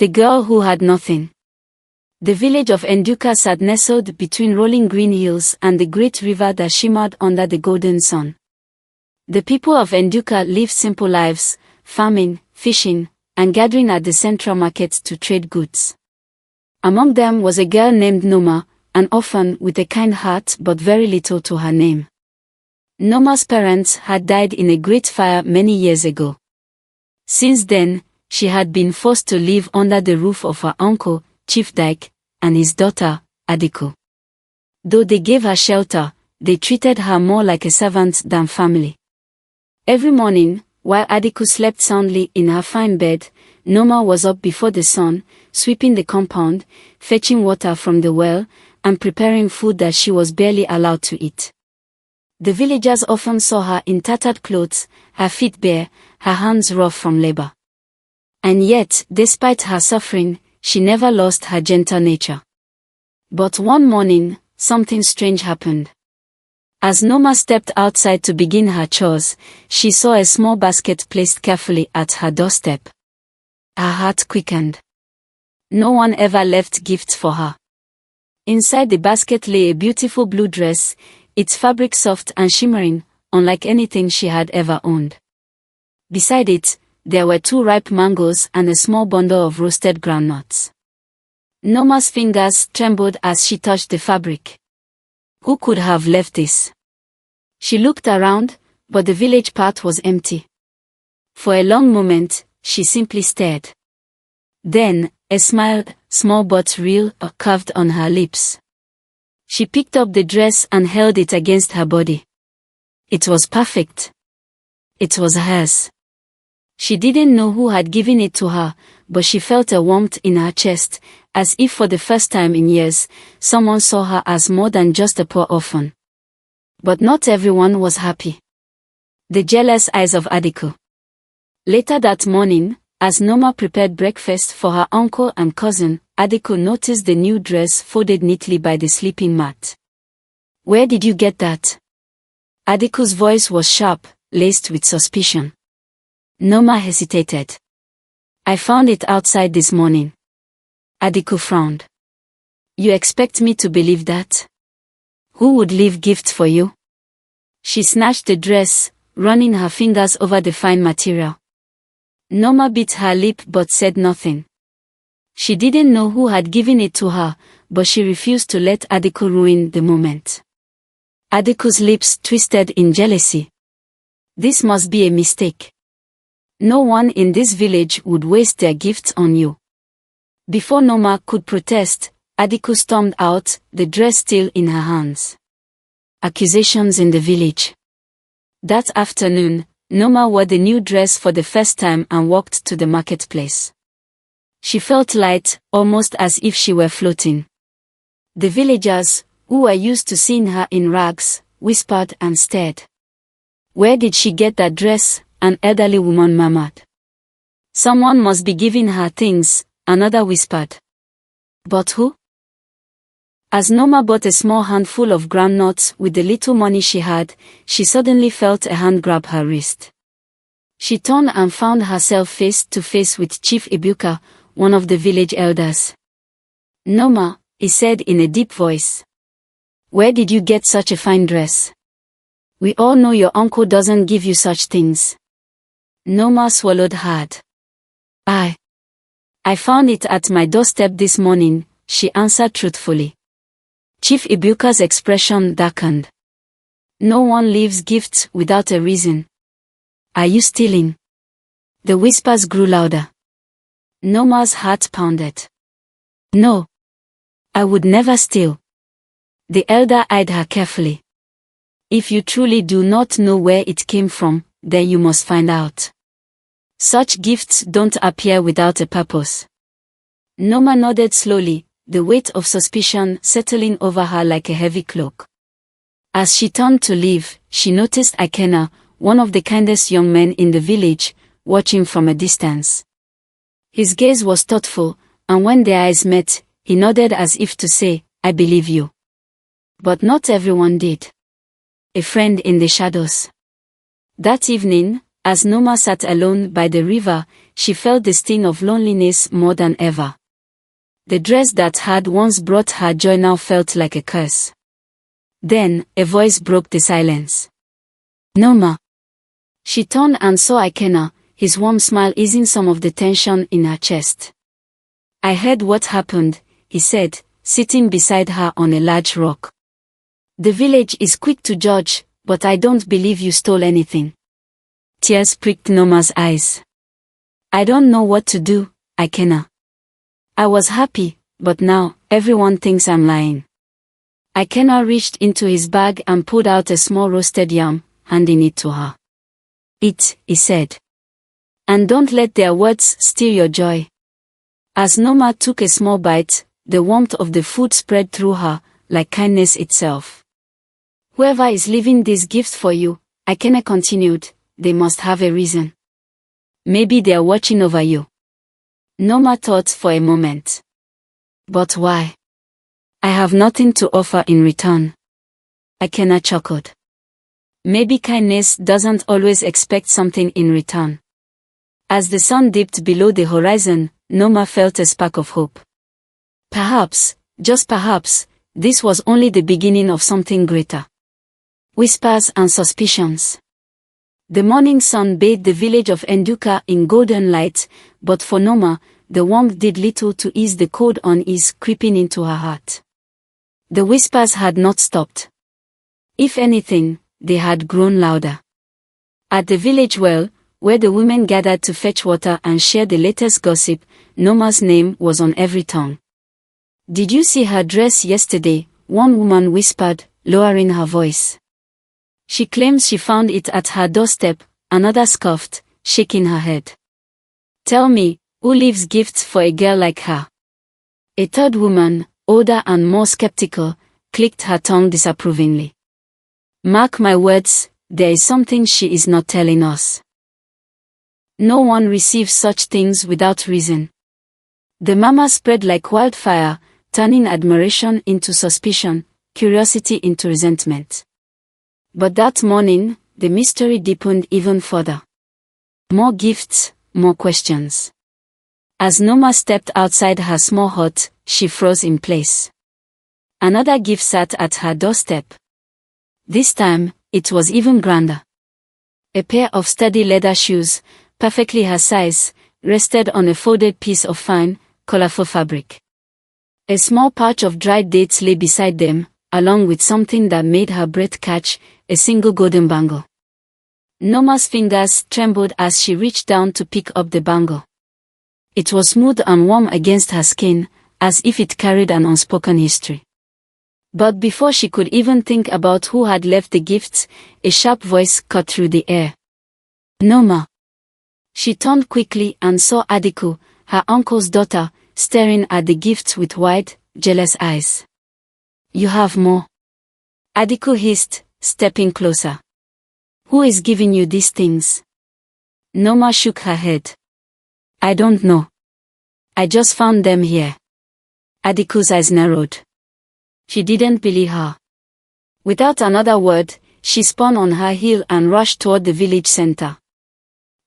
The girl who had nothing. The village of Enduka sat nestled between rolling green hills and the great river that shimmered under the golden sun. The people of Enduka lived simple lives, farming, fishing, and gathering at the central markets to trade goods. Among them was a girl named Noma, an orphan with a kind heart but very little to her name. Noma's parents had died in a great fire many years ago. Since then, she had been forced to live under the roof of her uncle, Chief Dyke, and his daughter, Adiku. Though they gave her shelter, they treated her more like a servant than family. Every morning, while Adiku slept soundly in her fine bed, Noma was up before the sun, sweeping the compound, fetching water from the well, and preparing food that she was barely allowed to eat. The villagers often saw her in tattered clothes, her feet bare, her hands rough from labor. And yet, despite her suffering, she never lost her gentle nature. But one morning, something strange happened. As Noma stepped outside to begin her chores, she saw a small basket placed carefully at her doorstep. Her heart quickened. No one ever left gifts for her. Inside the basket lay a beautiful blue dress, its fabric soft and shimmering, unlike anything she had ever owned. Beside it, there were 2 ripe mangoes and a small bundle of roasted groundnuts. Noma's fingers trembled as she touched the fabric. Who could have left this? She looked around, but the village path was empty. For a long moment, she simply stared. Then, a smile, small but real, curved on her lips. She picked up the dress and held it against her body. It was perfect. It was hers. She didn't know who had given it to her, but she felt a warmth in her chest, as if for the first time in years, someone saw her as more than just a poor orphan. But not everyone was happy. The jealous eyes of Adiku. Later that morning, as Noma prepared breakfast for her uncle and cousin, Adiku noticed the new dress folded neatly by the sleeping mat. "Where did you get that?" Adiku's voice was sharp, laced with suspicion. Noma hesitated. "I found it outside this morning." Adiku frowned. "You expect me to believe that? Who would leave gifts for you?" She snatched the dress, running her fingers over the fine material. Noma bit her lip but said nothing. She didn't know who had given it to her, but she refused to let Adiku ruin the moment. Adiku's lips twisted in jealousy. This must be a mistake. No one in this village would waste their gifts on you. Before Noma could protest, Adiku stormed out, the dress still in her hands. Accusations in the village. That afternoon, Noma wore the new dress for the first time and walked to the marketplace. She felt light, almost as if she were floating. The villagers, who were used to seeing her in rags, whispered and stared. "Where did she get that dress?" an elderly woman murmured. "Someone must be giving her things," another whispered. But who? As Noma bought a small handful of groundnuts with the little money she had, she suddenly felt a hand grab her wrist. She turned and found herself face to face with Chief Ibuka, one of the village elders. "Noma," he said in a deep voice. "Where did you get such a fine dress? We all know your uncle doesn't give you such things." Noma swallowed hard. I found it at my doorstep this morning," she answered truthfully. Chief Ibuka's expression darkened. "No one leaves gifts without a reason. Are you stealing?" The whispers grew louder. Noma's heart pounded. "No. I would never steal." The elder eyed her carefully. "If you truly do not know where it came from, then you must find out. Such gifts don't appear without a purpose." Noma nodded slowly, the weight of suspicion settling over her like a heavy cloak. As she turned to leave, she noticed Ikena, one of the kindest young men in the village, watching from a distance. His gaze was thoughtful, and when their eyes met, he nodded as if to say, "I believe you." But not everyone did. A friend in the shadows. That evening, as Noma sat alone by the river, she felt the sting of loneliness more than ever. The dress that had once brought her joy now felt like a curse. Then, a voice broke the silence. "Noma." She turned and saw Ikenna, his warm smile easing some of the tension in her chest. "I heard what happened," he said, sitting beside her on a large rock. "The village is quick to judge, but I don't believe you stole anything." Tears pricked Noma's eyes. "I don't know what to do, Ikenna. I was happy, but now, everyone thinks I'm lying." Ikenna reached into his bag and pulled out a small roasted yam, handing it to her. "Eat," he said. "And don't let their words steal your joy." As Noma took a small bite, the warmth of the food spread through her, like kindness itself. "Whoever is leaving this gift for you," Ikenna continued, "they must have a reason. Maybe they are watching over you." Noma thought for a moment. "But why? I have nothing to offer in return." Ikenna chuckled. "Maybe kindness doesn't always expect something in return." As the sun dipped below the horizon, Noma felt a spark of hope. Perhaps, just perhaps, this was only the beginning of something greater. Whispers and suspicions. The morning sun bathed the village of Enduka in golden light, but for Noma, the warmth did little to ease the cold unease creeping into her heart. The whispers had not stopped. If anything, they had grown louder. At the village well, where the women gathered to fetch water and share the latest gossip, Noma's name was on every tongue. "Did you see her dress yesterday?" one woman whispered, lowering her voice. "She claims she found it at her doorstep," another scoffed, shaking her head. "Tell me, who leaves gifts for a girl like her?" A third woman, older and more skeptical, clicked her tongue disapprovingly. "Mark my words, there is something she is not telling us." No one receives such things without reason. The murmur spread like wildfire, turning admiration into suspicion, curiosity into resentment. But that morning, the mystery deepened even further. More gifts, more questions. As Noma stepped outside her small hut, she froze in place. Another gift sat at her doorstep. This time, it was even grander. A pair of sturdy leather shoes, perfectly her size, rested on a folded piece of fine, colorful fabric. A small pouch of dried dates lay beside them, along with something that made her breath catch, a single golden bangle. Noma's fingers trembled as she reached down to pick up the bangle. It was smooth and warm against her skin, as if it carried an unspoken history. But before she could even think about who had left the gifts, a sharp voice cut through the air. "Noma." She turned quickly and saw Adiku, her uncle's daughter, staring at the gifts with wide, jealous eyes. "You have more?" Adiku hissed, stepping closer. "Who is giving you these things?" Noma shook her head. "I don't know. I just found them here." Adiku's eyes narrowed. She didn't believe her. Without another word, she spun on her heel and rushed toward the village center.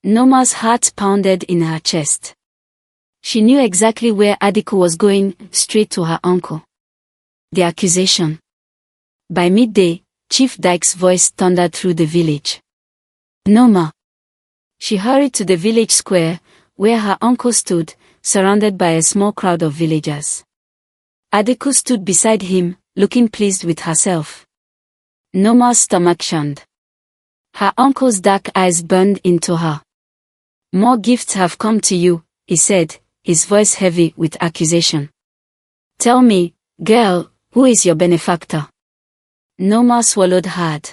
Noma's heart pounded in her chest. She knew exactly where Adiku was going, straight to her uncle. The accusation. By midday, Chief Dyke's voice thundered through the village. "Noma." She hurried to the village square, where her uncle stood, surrounded by a small crowd of villagers. Adiku stood beside him, looking pleased with herself. Noma's stomach churned. Her uncle's dark eyes burned into her. "More gifts have come to you," he said, his voice heavy with accusation. "Tell me, girl, who is your benefactor?" Noma swallowed hard.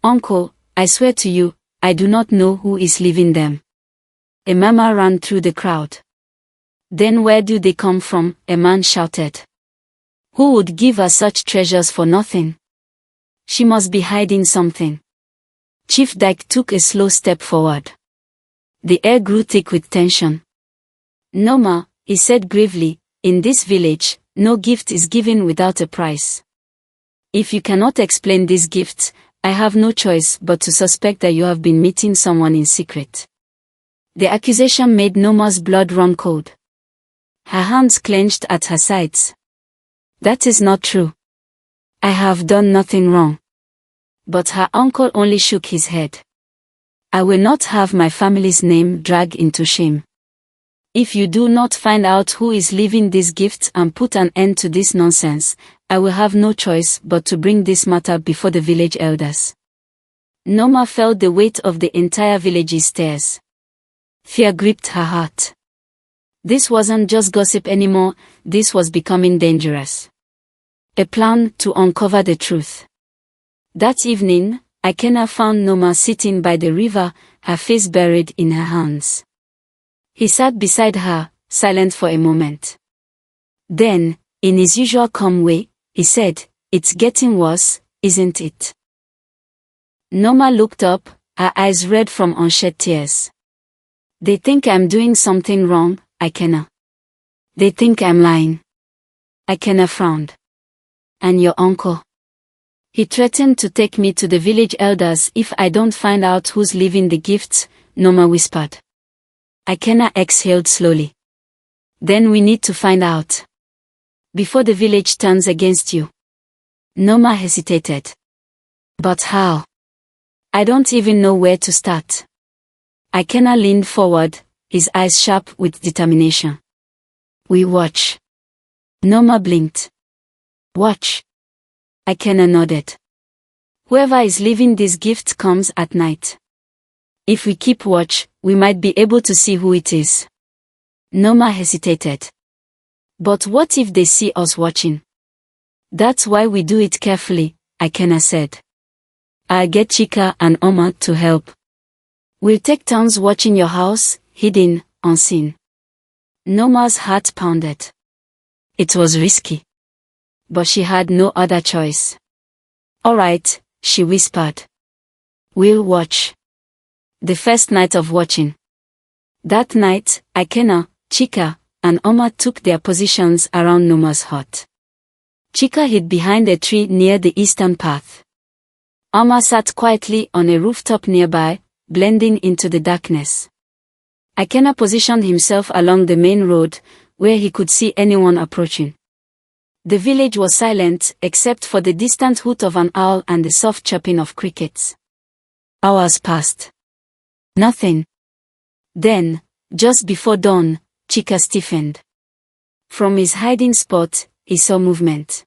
"Uncle, I swear to you, I do not know who is leaving them." A murmur ran through the crowd. "Then where do they come from?" a man shouted. "Who would give her such treasures for nothing? She must be hiding something." Chief Dyke took a slow step forward. The air grew thick with tension. "Noma," he said gravely, "in this village, no gift is given without a price. If you cannot explain these gifts, I have no choice but to suspect that you have been meeting someone in secret." The accusation made Noma's blood run cold. Her hands clenched at her sides. That is not true. I have done nothing wrong. But her uncle only shook his head. I will not have my family's name dragged into shame. If you do not find out who is leaving this gift and put an end to this nonsense, I will have no choice but to bring this matter before the village elders. Noma felt the weight of the entire village's stares. Fear gripped her heart. This wasn't just gossip anymore, this was becoming dangerous. A plan to uncover the truth. That evening, Akena found Noma sitting by the river, her face buried in her hands. He sat beside her, silent for a moment. Then, in his usual calm way, he said, "It's getting worse, isn't it?" Noma looked up, her eyes red from unshed tears. They think I'm doing something wrong, Akena. They think I'm lying. Akena frowned. And your uncle? He threatened to take me to the village elders if I don't find out who's leaving the gifts, Noma whispered. Akena exhaled slowly. Then we need to find out. Before the village turns against you. Noma hesitated. But how? I don't even know where to start. Akena leaned forward, his eyes sharp with determination. We watch. Noma blinked. Watch. Akena nodded. Whoever is leaving this gift comes at night. If we keep watch, we might be able to see who it is. Noma hesitated. But what if they see us watching? That's why we do it carefully, Akena said. I'll get Chika and Oma to help. We'll take turns watching your house, hidden, unseen. Noma's heart pounded. It was risky. But she had no other choice. All right, she whispered. We'll watch. The first night of watching. That night, Akena, Chika, and Oma took their positions around Noma's hut. Chika hid behind a tree near the eastern path. Oma sat quietly on a rooftop nearby, blending into the darkness. Akena positioned himself along the main road, where he could see anyone approaching. The village was silent, except for the distant hoot of an owl and the soft chirping of crickets. Hours passed. Nothing. Then, just before dawn, Chika stiffened. From his hiding spot, he saw movement.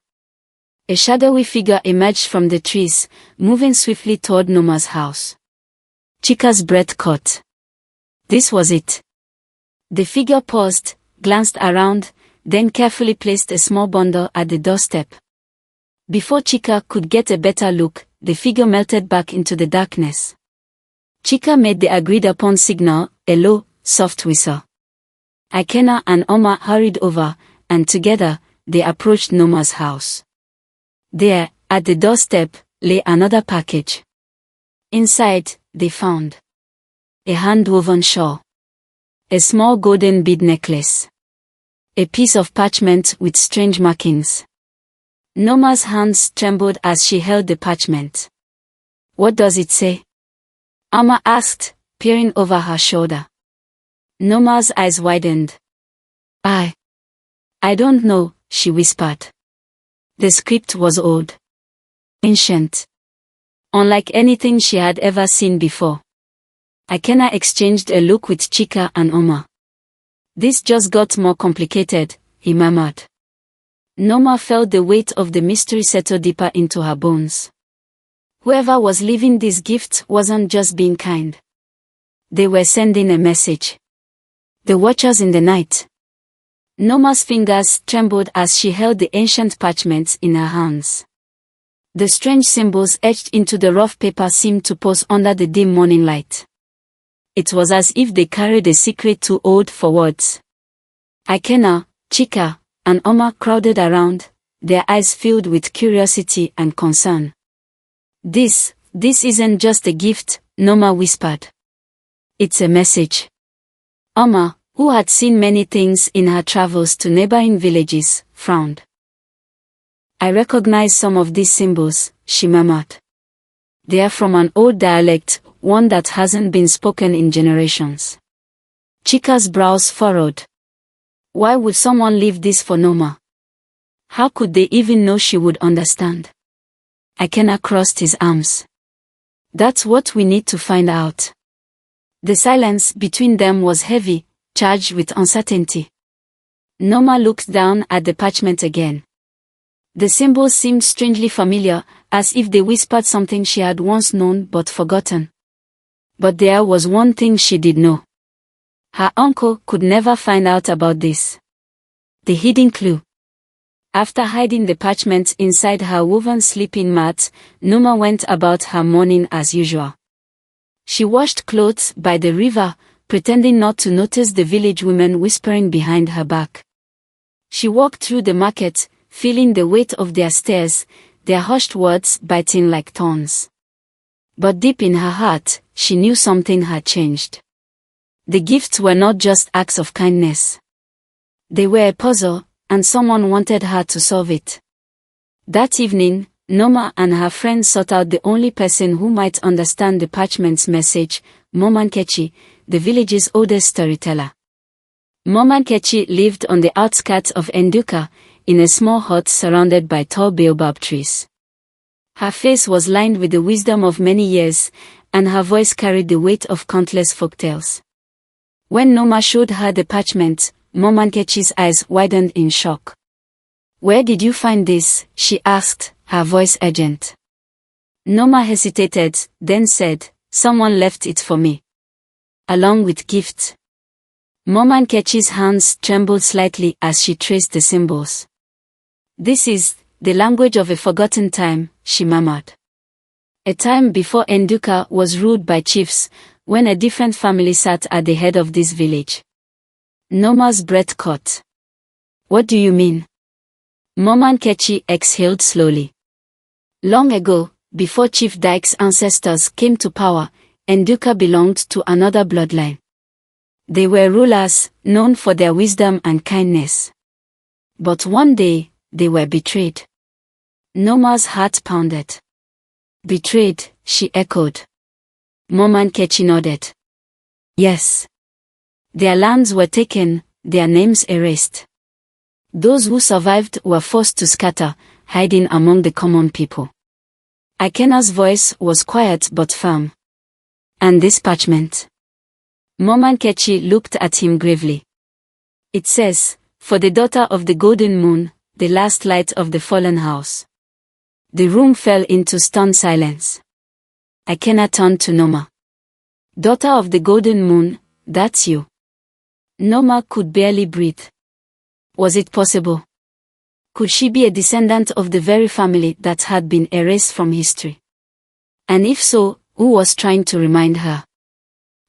A shadowy figure emerged from the trees, moving swiftly toward Noma's house. Chika's breath caught. This was it. The figure paused, glanced around, then carefully placed a small bundle at the doorstep. Before Chika could get a better look, the figure melted back into the darkness. Chika made the agreed-upon signal, a low, soft whistle. Akena and Oma hurried over, and together, they approached Noma's house. There, at the doorstep, lay another package. Inside, they found a hand-woven shawl, a small golden bead necklace, a piece of parchment with strange markings. Noma's hands trembled as she held the parchment. What does it say? Oma asked, peering over her shoulder. Noma's eyes widened. I don't know, she whispered. The script was old. Ancient. Unlike anything she had ever seen before. Akena exchanged a look with Chika and Oma. This just got more complicated, he murmured. Noma felt the weight of the mystery settle deeper into her bones. Whoever was leaving this gift wasn't just being kind. They were sending a message. The Watchers in the Night. Noma's fingers trembled as she held the ancient parchments in her hands. The strange symbols etched into the rough paper seemed to pose under the dim morning light. It was as if they carried a secret too old for words. Akena, Chika, and Oma crowded around, their eyes filled with curiosity and concern. This isn't just a gift, Noma whispered. It's a message. Oma, who had seen many things in her travels to neighboring villages, frowned. I recognize some of these symbols, she murmured. They are from an old dialect, one that hasn't been spoken in generations. Chika's brows furrowed. Why would someone leave this for Noma? How could they even know she would understand? Akena crossed his arms. That's what we need to find out. The silence between them was heavy, charged with uncertainty. Noma looked down at the parchment again. The symbols seemed strangely familiar, as if they whispered something she had once known but forgotten. But there was one thing she did know. Her uncle could never find out about this. The hidden clue. After hiding the parchment inside her woven sleeping mat, Noma went about her morning as usual. She washed clothes by the river, pretending not to notice the village women whispering behind her back. She walked through the market, feeling the weight of their stares, their hushed words biting like thorns. But deep in her heart, she knew something had changed. The gifts were not just acts of kindness. They were a puzzle, and someone wanted her to solve it. That evening, Noma and her friends sought out the only person who might understand the parchment's message, Momankechi, the village's oldest storyteller. Momankechi lived on the outskirts of Enduka, in a small hut surrounded by tall baobab trees. Her face was lined with the wisdom of many years, and her voice carried the weight of countless folktales. When Noma showed her the parchment, Momankechi's eyes widened in shock. "Where did you find this?" she asked, her voice urgent. Noma hesitated, then said, "Someone left it for me. Along with gifts." Momankechi's hands trembled slightly as she traced the symbols. "This is the language of a forgotten time," she murmured. "A time before Enduka was ruled by chiefs, when a different family sat at the head of this village." Noma's breath caught. "What do you mean?" Momankechi exhaled slowly. "Long ago, before Chief Dyke's ancestors came to power, Enduka belonged to another bloodline. They were rulers, known for their wisdom and kindness. But one day, they were betrayed." Noma's heart pounded. "Betrayed," she echoed. Momankechi nodded. "Yes. Their lands were taken, their names erased. Those who survived were forced to scatter, hiding among the common people." Akena's voice was quiet but firm. "And this parchment?" Momankechi looked at him gravely. "It says, for the daughter of the golden moon, the last light of the fallen house." The room fell into stunned silence. Akena turned to Noma. "Daughter of the golden moon, that's you." Noma could barely breathe. Was it possible? Could she be a descendant of the very family that had been erased from history? And if so, who was trying to remind her?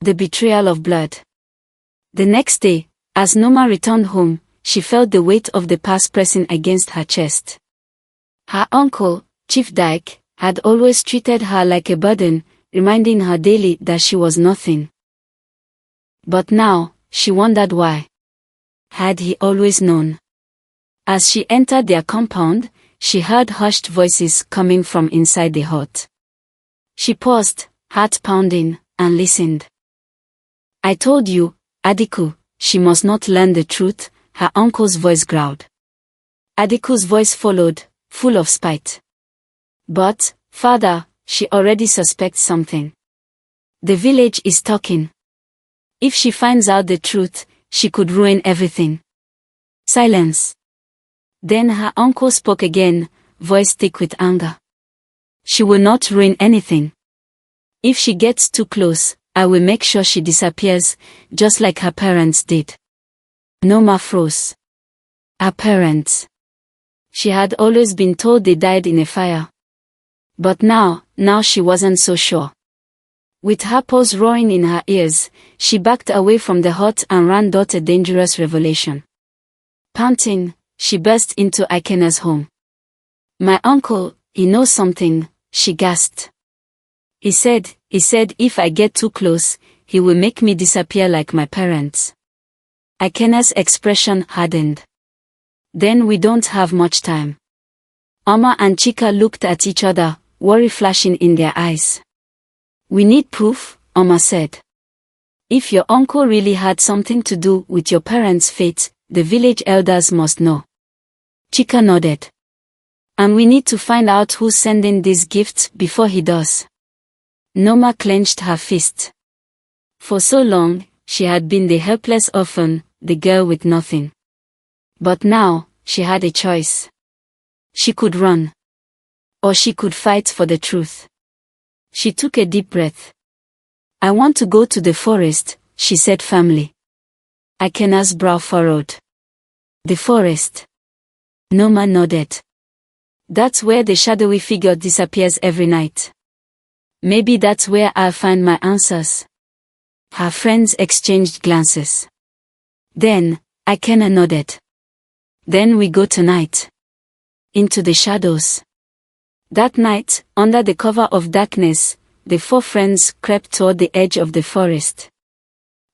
The betrayal of blood. The next day, as Noma returned home, she felt the weight of the past pressing against her chest. Her uncle, Chief Dyke, had always treated her like a burden, reminding her daily that she was nothing. But now, she wondered why. Had he always known? As she entered their compound, she heard hushed voices coming from inside the hut. She paused, heart pounding, and listened. "I told you, Adiku, she must not learn the truth," her uncle's voice growled. Adiku's voice followed, full of spite. "But, father, she already suspects something. The village is talking. If she finds out the truth, she could ruin everything." Silence. Then her uncle spoke again, voice thick with anger. "She will not ruin anything. If she gets too close, I will make sure she disappears, just like her parents did." Noma froze. Her parents. She had always been told they died in a fire. But now she wasn't so sure. With her pulse roaring in her ears, she backed away from the hut and ran toward a dangerous revelation. Panting, she burst into Akena's home. "My uncle, he knows something," she gasped. He said if I get too close, he will make me disappear like my parents." Akena's expression hardened. "Then we don't have much time." Oma and Chika looked at each other, worry flashing in their eyes. "We need proof," Oma said. If your uncle really had something to do with your parents' fate, the village elders must know. Chika nodded. And we need to find out who's sending these gifts before he does. Noma clenched her fist. For so long, she had been the helpless orphan, the girl with nothing. But now, she had a choice. She could run. Or she could fight for the truth. She took a deep breath. I want to go to the forest, she said firmly. Akena's brow furrowed. The forest. Noma nodded. That's where the shadowy figure disappears every night. Maybe that's where I'll find my answers. Her friends exchanged glances. Then, Akena nodded. Then we go tonight. Into the shadows. That night, under the cover of darkness, the four friends crept toward the edge of the forest.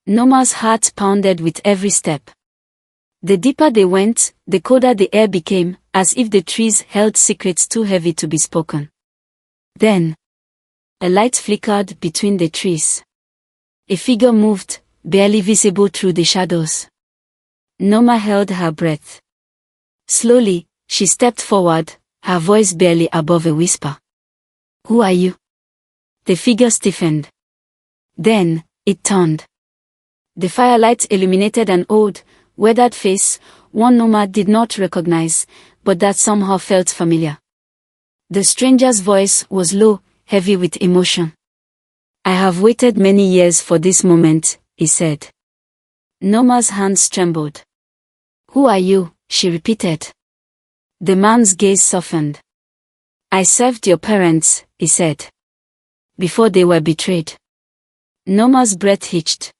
Noma's heart pounded with every step. The deeper they went, the colder the air became, as if the trees held secrets too heavy to be spoken. Then, a light flickered between the trees. A figure moved, barely visible through the shadows. Noma held her breath. Slowly, she stepped forward, her voice barely above a whisper. Who are you? The figure stiffened. Then, it turned. The firelight illuminated an old, weathered face, one Noma did not recognize, but that somehow felt familiar. The stranger's voice was low, heavy with emotion. I have waited many years for this moment, he said. Noma's hands trembled. Who are you? She repeated. The man's gaze softened. I served your parents, he said. Before they were betrayed. Noma's breath hitched.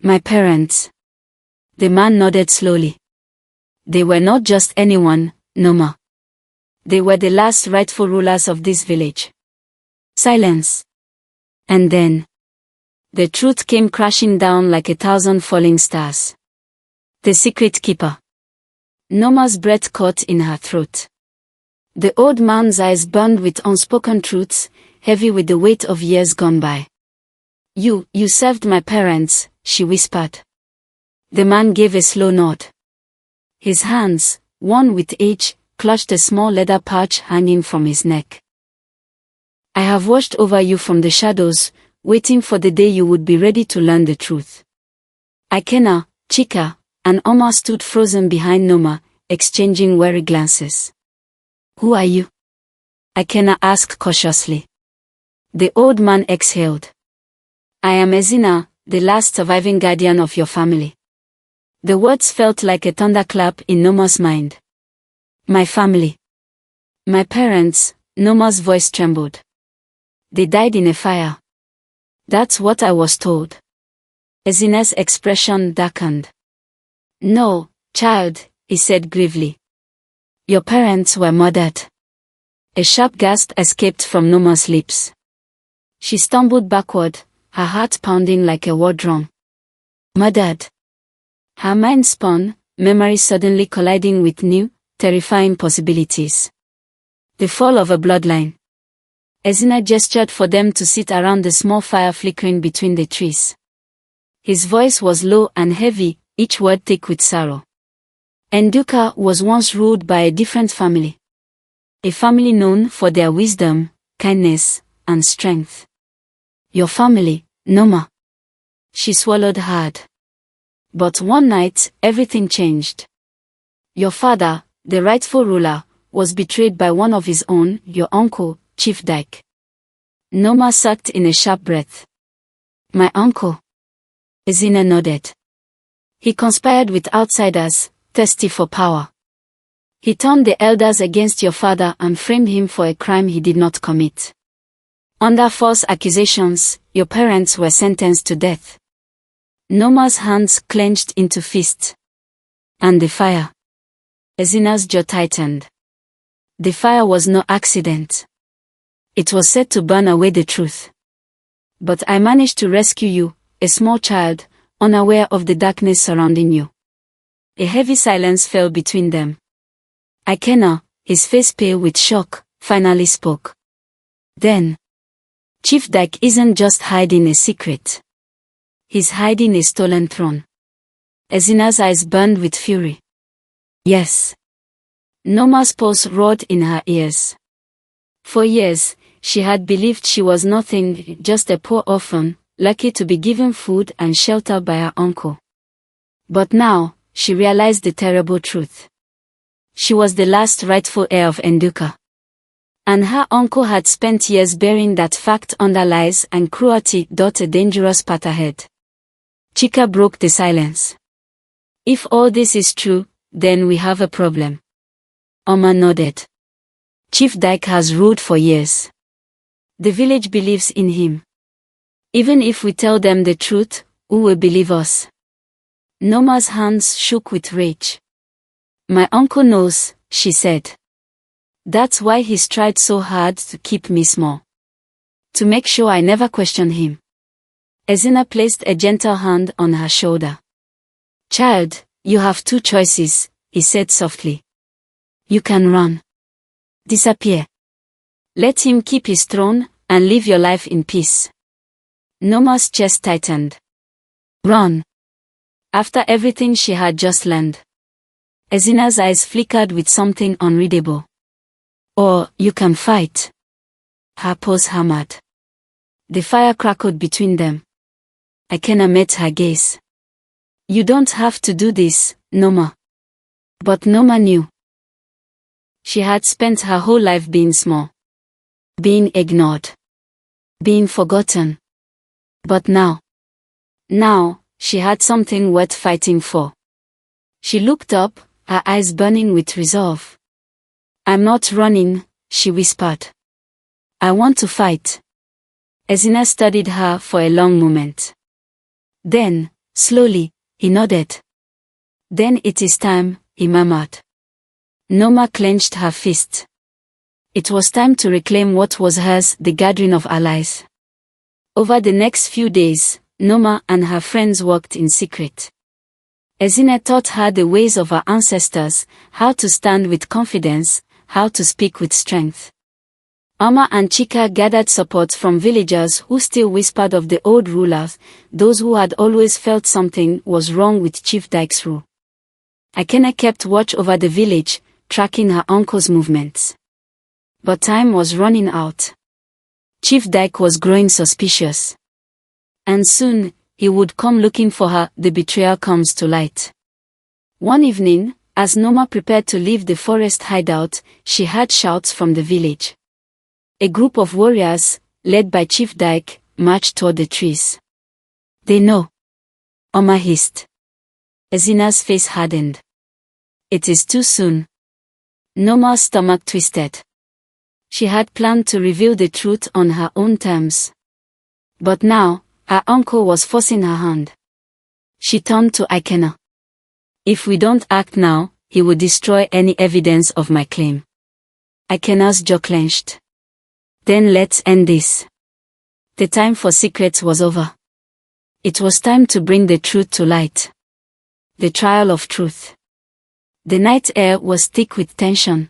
My parents. The man nodded slowly. They were not just anyone, Noma. They were the last rightful rulers of this village. Silence. And then, the truth came crashing down like 1,000 falling stars. The secret keeper. Noma's breath caught in her throat. The old man's eyes burned with unspoken truths, heavy with the weight of years gone by. You served my parents, she whispered. The man gave a slow nod. His hands, worn with age, clutched a small leather pouch hanging from his neck. I have watched over you from the shadows, waiting for the day you would be ready to learn the truth. Akena, Chika, and Oma stood frozen behind Noma, exchanging wary glances. Who are you? Akena asked cautiously. The old man exhaled. I am Ezina, the last surviving guardian of your family. The words felt like a thunderclap in Noma's mind. My family. My parents, Noma's voice trembled. They died in a fire. That's what I was told. Ezina's expression darkened. No, child, he said gravely. Your parents were murdered. A sharp gasp escaped from Noma's lips. She stumbled backward, her heart pounding like a war drum. Murdered. Her mind spun, memories suddenly colliding with new, terrifying possibilities. The fall of a bloodline. Ezina gestured for them to sit around the small fire flickering between the trees. His voice was low and heavy, each word thick with sorrow. Enduka was once ruled by a different family. A family known for their wisdom, kindness, and strength. Your family, Noma. She swallowed hard. But one night, everything changed. Your father, the rightful ruler, was betrayed by one of his own, your uncle, Chief Dyke. Noma sucked in a sharp breath. My uncle. Ezina nodded. He conspired with outsiders, thirsty for power. He turned the elders against your father and framed him for a crime he did not commit. Under false accusations, your parents were sentenced to death. Noma's hands clenched into fists. And the fire. Ezina's jaw tightened. The fire was no accident. It was set to burn away the truth. But I managed to rescue you, a small child, unaware of the darkness surrounding you. A heavy silence fell between them. Akena, his face pale with shock, finally spoke. Then, Chief Dyke isn't just hiding a secret. He's hiding a stolen throne. Ezina's eyes burned with fury. Yes. Noma's pulse roared in her ears. For years, she had believed she was nothing, just a poor orphan, lucky to be given food and shelter by her uncle. But now, she realized the terrible truth. She was the last rightful heir of Enduka. And her uncle had spent years burying that fact under lies and cruelty. A dangerous path ahead. Chika broke the silence. If all this is true, then we have a problem. Oma nodded. Chief Dyke has ruled for years. The village believes in him. Even if we tell them the truth, who will believe us? Noma's hands shook with rage. My uncle knows, she said. That's why he's tried so hard to keep me small. To make sure I never question him. Ezina placed a gentle hand on her shoulder. Child, you have two choices, he said softly. You can run. Disappear. Let him keep his throne, and live your life in peace. Noma's chest tightened. Run. After everything she had just learned. Ezina's eyes flickered with something unreadable. Or, you can fight. Her pulse hammered. The fire crackled between them. Akena met her gaze. You don't have to do this, Noma. But Noma knew. She had spent her whole life being small. Being ignored. Being forgotten. But now, she had something worth fighting for. She looked up, her eyes burning with resolve. I'm not running, she whispered. I want to fight. Ezina studied her for a long moment. Then, slowly, he nodded. Then it is time, he murmured. Noma clenched her fist. It was time to reclaim what was hers, the gathering of allies. Over the next few days, Noma and her friends worked in secret. Ezina taught her the ways of her ancestors, how to stand with confidence, how to speak with strength. Ama and Chika gathered support from villagers who still whispered of the old rulers, those who had always felt something was wrong with Chief Dyke's rule. Akena kept watch over the village, tracking her uncle's movements. But time was running out. Chief Dyke was growing suspicious. And soon, he would come looking for her. The betrayal comes to light. One evening, as Noma prepared to leave the forest hideout, she heard shouts from the village. A group of warriors, led by Chief Dyke, marched toward the trees. They know. Oma hissed. Ezina's face hardened. It is too soon. Noma's stomach twisted. She had planned to reveal the truth on her own terms. But now, her uncle was forcing her hand. She turned to Akena. If we don't act now, he will destroy any evidence of my claim. Akena's jaw clenched. Then let's end this. The time for secrets was over. It was time to bring the truth to light. The trial of truth. The night air was thick with tension.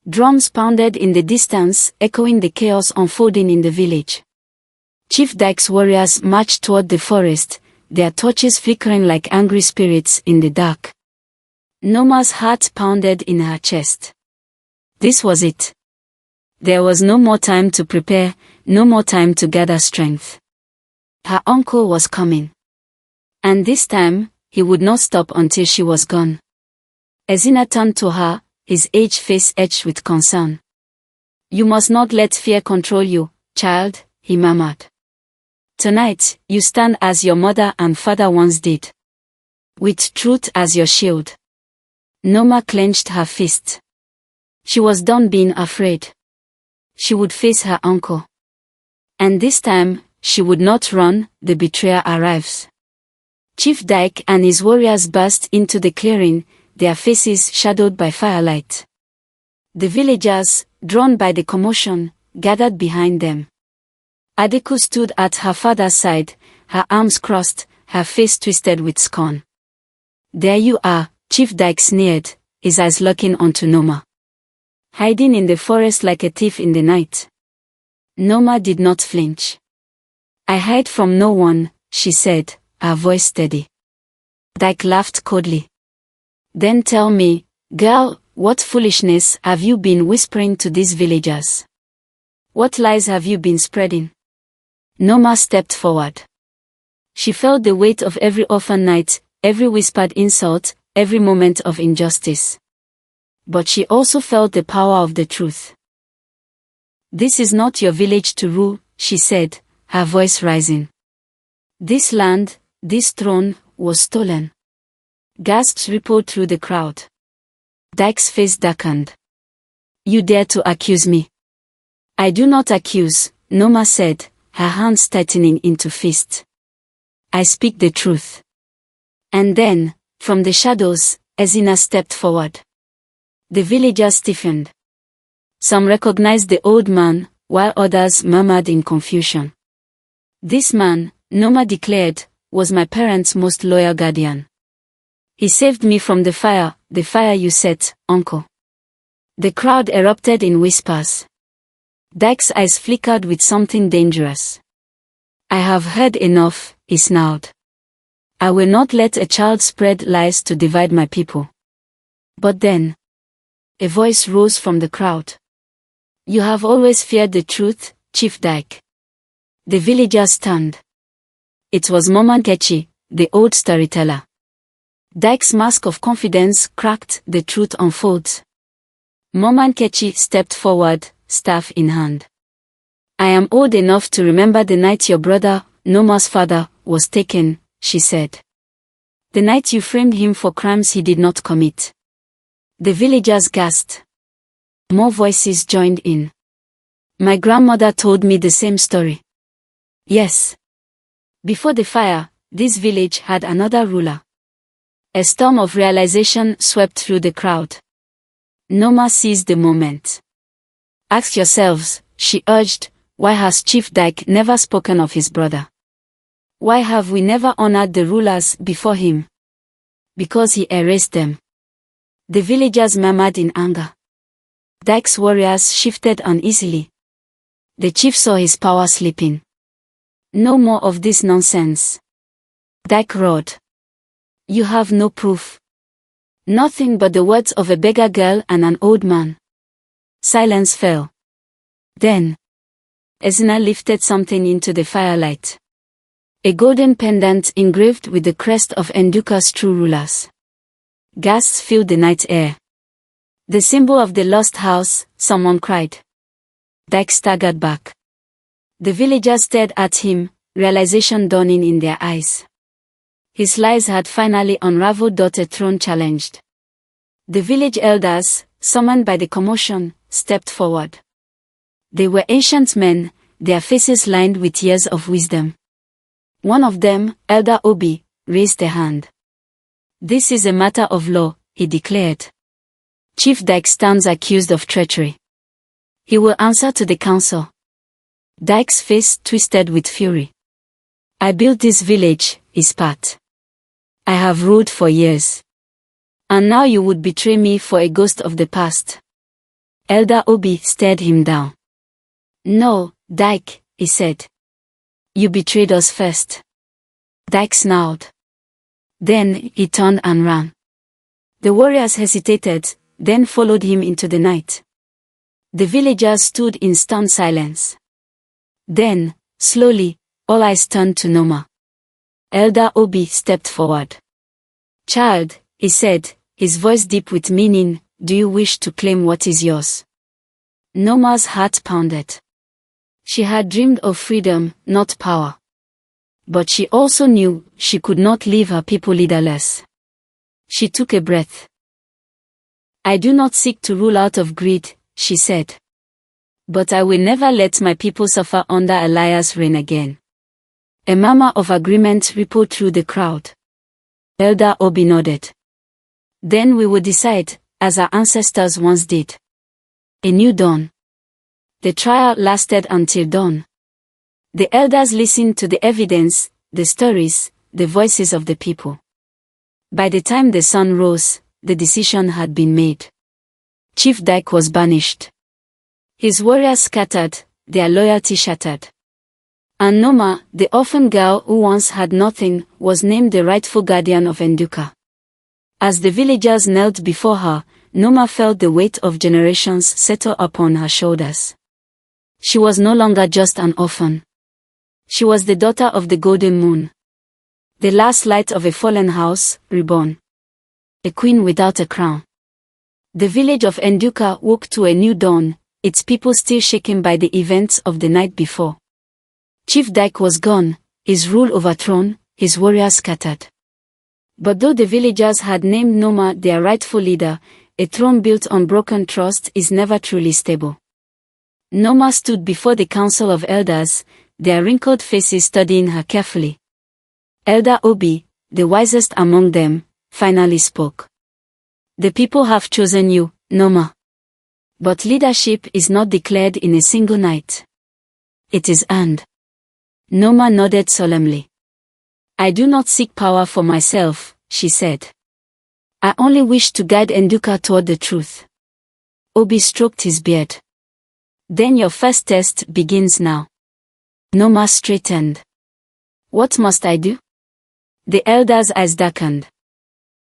Drums pounded in the distance, echoing the chaos unfolding in the village. Chief Dyke's warriors marched toward the forest, their torches flickering like angry spirits in the dark. Noma's heart pounded in her chest. This was it. There was no more time to prepare, no more time to gather strength. Her uncle was coming. And this time, he would not stop until she was gone. Ezina turned to her, his aged face etched with concern. You must not let fear control you, child, he murmured. Tonight, you stand as your mother and father once did. With truth as your shield. Noma clenched her fist. She was done being afraid. She would face her uncle. And this time, she would not run. The betrayer arrives. Chief Dyke and his warriors burst into the clearing, their faces shadowed by firelight. The villagers, drawn by the commotion, gathered behind them. Adeku stood at her father's side, her arms crossed, her face twisted with scorn. There you are, Chief Dyke sneered, his eyes locking onto Noma. Hiding in the forest like a thief in the night. Noma did not flinch. I hide from no one, she said, her voice steady. Dyke laughed coldly. Then tell me, girl, what foolishness have you been whispering to these villagers? What lies have you been spreading? Noma stepped forward. She felt the weight of every orphan night, every whispered insult, every moment of injustice. But she also felt the power of the truth. This is not your village to rule, she said, her voice rising. This land, this throne, was stolen. Gasps rippled through the crowd. Dyke's face darkened. You dare to accuse me? I do not accuse, Noma said, her hands tightening into fists. I speak the truth. And then, from the shadows, Ezina stepped forward. The villagers stiffened. Some recognized the old man, while others murmured in confusion. This man, Noma declared, was my parents' most loyal guardian. He saved me from the fire you set, uncle. The crowd erupted in whispers. Dyke's eyes flickered with something dangerous. I have heard enough, he snarled. I will not let a child spread lies to divide my people. But then, a voice rose from the crowd. You have always feared the truth, Chief Dyke. The villagers turned. It was Mama Nkechi, the old storyteller. Dyke's mask of confidence cracked, the truth unfolds. Mama Nkechi stepped forward, staff in hand. I am old enough to remember the night your brother, Noma's father, was taken, she said. The night you framed him for crimes he did not commit. The villagers gasped. More voices joined in. My grandmother told me the same story. Yes. Before the fire, this village had another ruler. A storm of realization swept through the crowd. Noma seized the moment. Ask yourselves, she urged, why has Chief Dyke never spoken of his brother? Why have we never honored the rulers before him? Because he erased them. The villagers murmured in anger. Dyke's warriors shifted uneasily. The chief saw his power slipping. No more of this nonsense. Dyke roared. You have no proof. Nothing but the words of a beggar girl and an old man. Silence fell. Then, Ezina lifted something into the firelight. A golden pendant engraved with the crest of Nduka's true rulers. Gasps filled the night air. The symbol of the lost house, someone cried. Dyke staggered back. The villagers stared at him, realization dawning in their eyes. His lies had finally unraveled. A throne challenged. The village elders, summoned by the commotion, stepped forward. They were ancient men, their faces lined with years of wisdom. One of them, Elder Obi, raised a hand. This is a matter of law, he declared. Chief Dyke stands accused of treachery. He will answer to the council. Dyke's face twisted with fury. I built this village, he spat. I have ruled for years. And now you would betray me for a ghost of the past. Elder Obi stared him down. No, Dyke, he said. You betrayed us first. Dyke snarled. Then he turned and ran. The warriors hesitated, then followed him into the night. The villagers stood in stunned silence. Then, slowly, all eyes turned to Noma. Elder Obi stepped forward. Child, he said, his voice deep with meaning, do you wish to claim what is yours? Noma's heart pounded. She had dreamed of freedom, not power. But she also knew she could not leave her people leaderless. She took a breath. I do not seek to rule out of greed, she said. But I will never let my people suffer under a liar's reign again. A murmur of agreement rippled through the crowd. Elder Obi nodded. Then we will decide, as our ancestors once did. A new dawn. The trial lasted until dawn. The elders listened to the evidence, the stories, the voices of the people. By the time the sun rose, the decision had been made. Chief Dyke was banished. His warriors scattered, their loyalty shattered. And Noma, the orphan girl who once had nothing, was named the rightful guardian of Enduka. As the villagers knelt before her, Noma felt the weight of generations settle upon her shoulders. She was no longer just an orphan. She was the daughter of the golden moon. The last light of a fallen house, reborn. A queen without a crown. The village of Enduka woke to a new dawn, its people still shaken by the events of the night before. Chief Dyke was gone, his rule overthrown, his warriors scattered. But though the villagers had named Noma their rightful leader, a throne built on broken trust is never truly stable. Noma stood before the council of elders, their wrinkled faces studying her carefully. Elder Obi, the wisest among them, finally spoke. The people have chosen you, Noma. But leadership is not declared in a single night. It is earned. Noma nodded solemnly. I do not seek power for myself, she said. I only wish to guide Enduka toward the truth. Obi stroked his beard. Then your first test begins now. Noma straightened. What must I do? The elders' eyes darkened.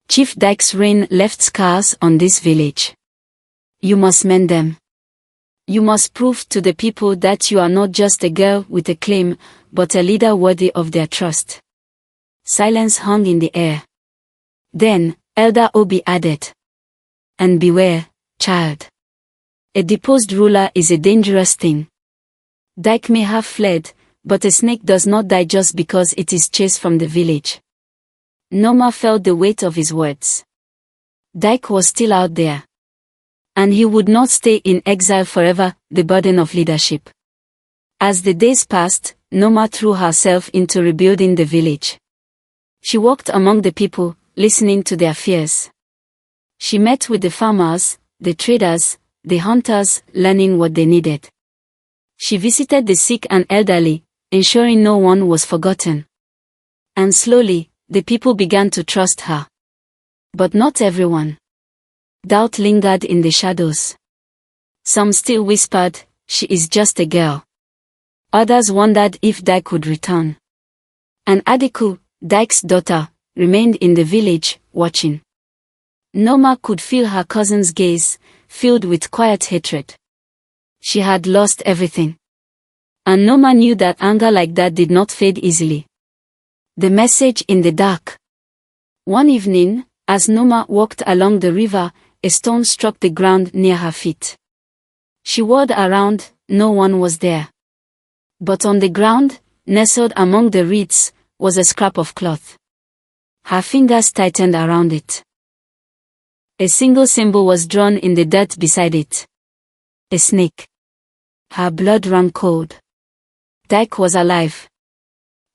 Chief Dyke's reign left scars on this village. You must mend them. You must prove to the people that you are not just a girl with a claim, but a leader worthy of their trust. Silence hung in the air. Then, Elder Obi added. And beware, child. A deposed ruler is a dangerous thing. Dyke may have fled, but a snake does not die just because it is chased from the village. Noma felt the weight of his words. Dyke was still out there. And he would not stay in exile forever, the burden of leadership. As the days passed, Noma threw herself into rebuilding the village. She walked among the people, listening to their fears. She met with the farmers, the traders, the hunters, learning what they needed. She visited the sick and elderly, ensuring no one was forgotten. And slowly, the people began to trust her. But not everyone. Doubt lingered in the shadows. Some still whispered, she is just a girl. Others wondered if Dyke would return. And Adiku, Dyke's daughter, remained in the village, watching. Noma could feel her cousin's gaze, filled with quiet hatred. She had lost everything. And Noma knew that anger like that did not fade easily. The message in the dark. One evening, as Noma walked along the river, a stone struck the ground near her feet. She whirled around, no one was there. But on the ground, nestled among the reeds, was a scrap of cloth. Her fingers tightened around it. A single symbol was drawn in the dirt beside it. A snake. Her blood ran cold. Dyke was alive.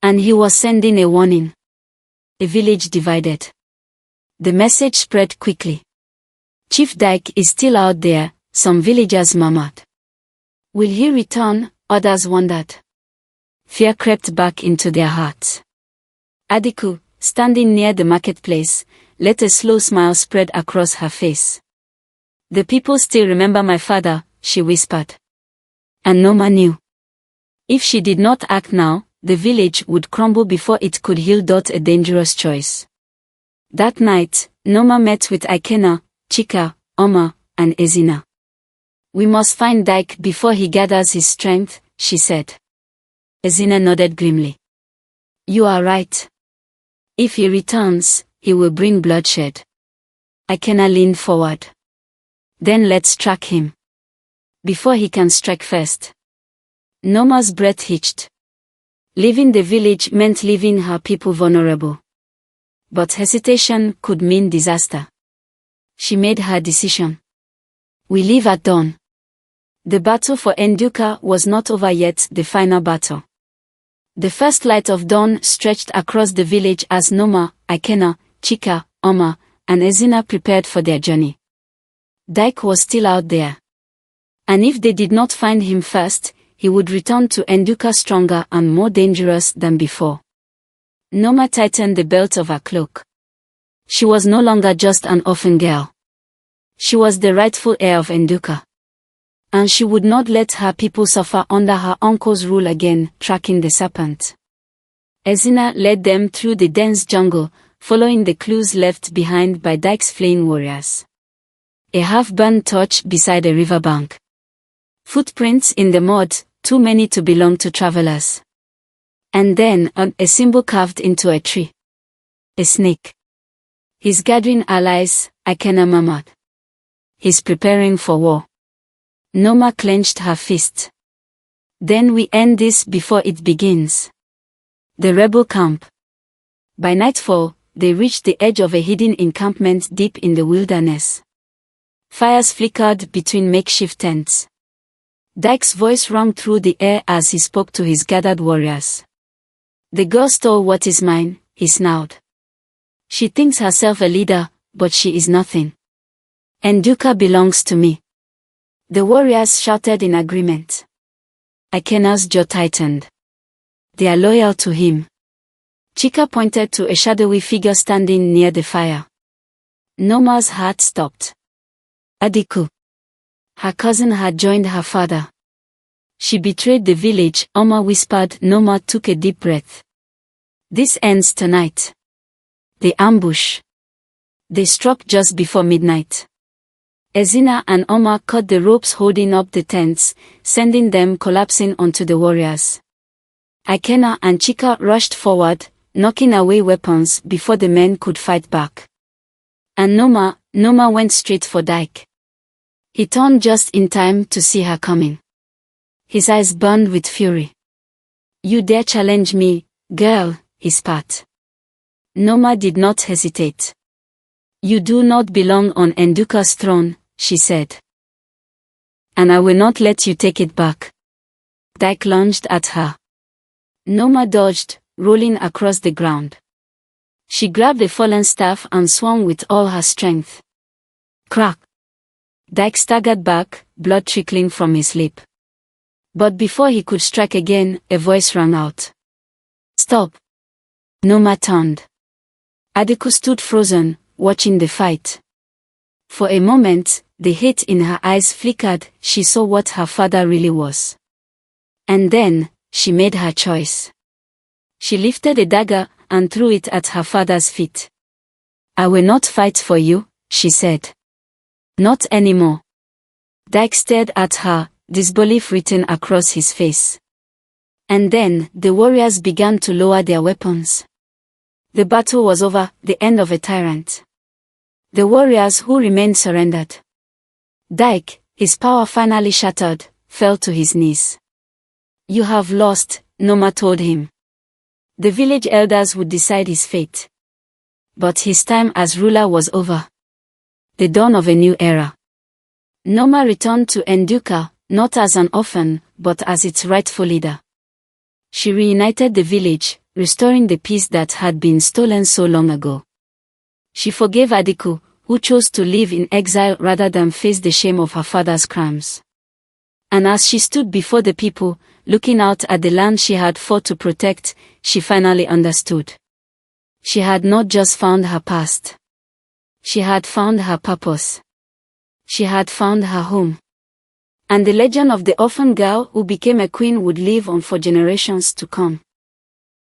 And he was sending a warning. A village divided. The message spread quickly. Chief Dyke is still out there, some villagers murmured. Will he return? Others wondered. Fear crept back into their hearts. Adiku, standing near the marketplace, let a slow smile spread across her face. The people still remember my father, she whispered. And Noma knew. If she did not act now, the village would crumble before it could heal. A dangerous choice. That night, Noma met with Ikena, Chika, Oma, and Ezina. We must find Dyke before he gathers his strength, she said. Ezina nodded grimly. You are right. If he returns, he will bring bloodshed. Ikena leaned forward. Then let's track him. Before he can strike first. Noma's breath hitched. Leaving the village meant leaving her people vulnerable. But hesitation could mean disaster. She made her decision. We leave at dawn. The battle for Enduka was not over yet, the final battle. The first light of dawn stretched across the village as Noma, Ikena, Chika, Oma, and Ezina prepared for their journey. Dyke was still out there. And if they did not find him first, he would return to Enduka stronger and more dangerous than before. Noma tightened the belt of her cloak. She was no longer just an orphan girl. She was the rightful heir of Enduka. And she would not let her people suffer under her uncle's rule again, tracking the serpent. Ezina led them through the dense jungle, following the clues left behind by Dyke's fleeing warriors. A half-burned torch beside a riverbank. Footprints in the mud, too many to belong to travelers. And then, a symbol carved into a tree. A snake. He's gathering allies, Akena murmured. He's preparing for war. Noma clenched her fist. Then we end this before it begins. The rebel camp. By nightfall, they reached the edge of a hidden encampment deep in the wilderness. Fires flickered between makeshift tents. Dyke's voice rang through the air as he spoke to his gathered warriors. The girl stole what is mine, he snarled. She thinks herself a leader, but she is nothing. Nduka belongs to me. The warriors shouted in agreement. Akena's jaw tightened. They are loyal to him. Chika pointed to a shadowy figure standing near the fire. Noma's heart stopped. Adiku. Her cousin had joined her father. She betrayed the village, Oma whispered. Noma took a deep breath. This ends tonight. The ambush. They struck just before midnight. Ezina and Oma cut the ropes holding up the tents, sending them collapsing onto the warriors. Akena and Chika rushed forward, knocking away weapons before the men could fight back. And Noma went straight for Dyke. He turned just in time to see her coming. His eyes burned with fury. You dare challenge me, girl, he spat. Noma did not hesitate. You do not belong on Nduka's throne, she said. And I will not let you take it back. Dyke lunged at her. Noma dodged, rolling across the ground. She grabbed the fallen staff and swung with all her strength. Crack! Dyke staggered back, blood trickling from his lip. But before he could strike again, a voice rang out. Stop! Noma turned. Adiku stood frozen, watching the fight. For a moment, the hate in her eyes flickered. She saw what her father really was. And then, she made her choice. She lifted a dagger and threw it at her father's feet. I will not fight for you, she said. Not anymore. Dyke stared at her, disbelief written across his face. And then, the warriors began to lower their weapons. The battle was over, the end of a tyrant. The warriors who remained surrendered. Dyke, his power finally shattered, fell to his knees. You have lost, Noma told him. The village elders would decide his fate. But his time as ruler was over. The dawn of a new era. Noma returned to Nduka, not as an orphan, but as its rightful leader. She reunited the village, restoring the peace that had been stolen so long ago. She forgave Adiku, who chose to live in exile rather than face the shame of her father's crimes. And as she stood before the people, looking out at the land she had fought to protect, she finally understood. She had not just found her past. She had found her purpose. She had found her home. And the legend of the orphan girl who became a queen would live on for generations to come.